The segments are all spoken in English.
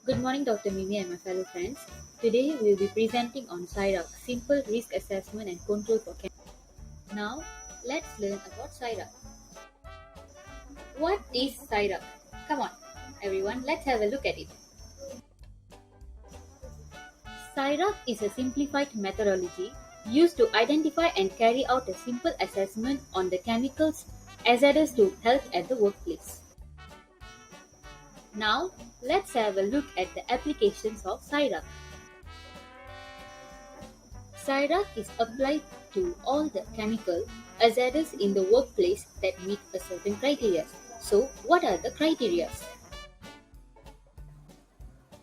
Good morning, Dr. Mimi and my fellow friends. Today we will be presenting on SiRAC, Simple Risk Assessment and Control for Chemicals. Now, let's learn about SiRAC. What is SiRAC? Come on, everyone, let's have a look at it. SiRAC is a simplified methodology used to identify and carry out a simple assessment on the chemicals hazardous to health at the workplace. Now, let's have a look at the applications of SiRAC. SiRAC is applied to all the chemical hazards in the workplace that meet a certain criteria. So, what are the criteria?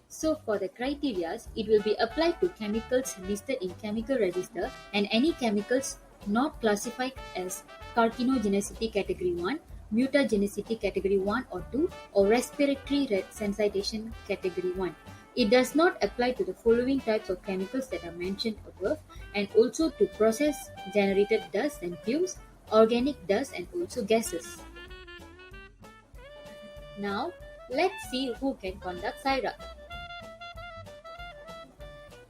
So, for the criteria, it will be applied to chemicals listed in chemical register and any chemicals not classified as carcinogenicity category 1, mutagenicity category 1 or 2, or respiratory sensitization category 1. It does not apply to the following types of chemicals that are mentioned above, and also to process generated dust and fumes, organic dust and also gases. Now, let's see who can conduct SiRAC.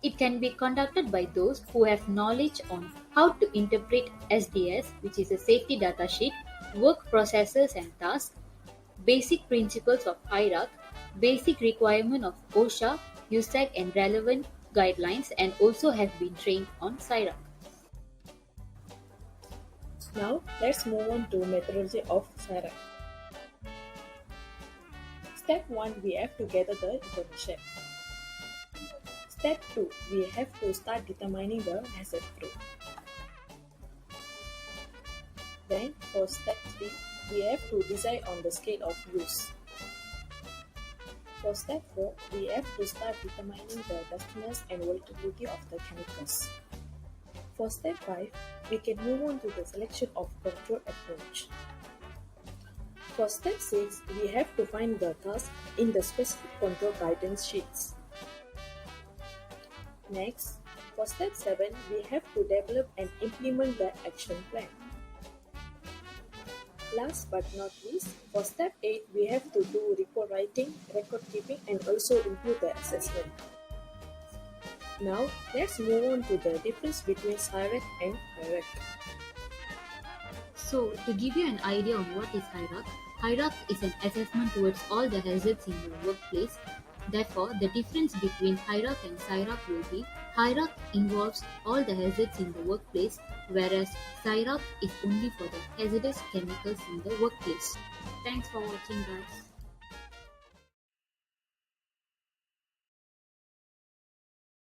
It can be conducted by those who have knowledge on how to interpret SDS, which is a safety data sheet, work processes and tasks, basic principles of SiRAC, basic requirement of OSHA, USAC and relevant guidelines, and also have been trained on SiRAC. Now let's move on to methodology of SiRAC. Step 1, we have to gather the information. Step 2, we have to start determining the hazard group. Then for step 3, we have to decide on the scale of use. For step 4, we have to start determining the dustiness and volatility of the chemicals. For step 5, we can move on to the selection of control approach. For step 6, we have to find the task in the specific control guidance sheets. Next, for step 7, we have to develop and implement the action plan. Last but not least, for step 8, we have to do report writing, record keeping, and also review the assessment. Now, let's move on to the difference between SiRAC and HYRAC. So, to give you an idea on what is SiRAC, SiRAC is an assessment towards all the hazards in your workplace. Therefore, the difference between HYRAC and SiRAC will be HYRAC involves all the hazards in the workplace, whereas SiRAC is only for the hazardous chemicals in the workplace. Thanks for watching, guys.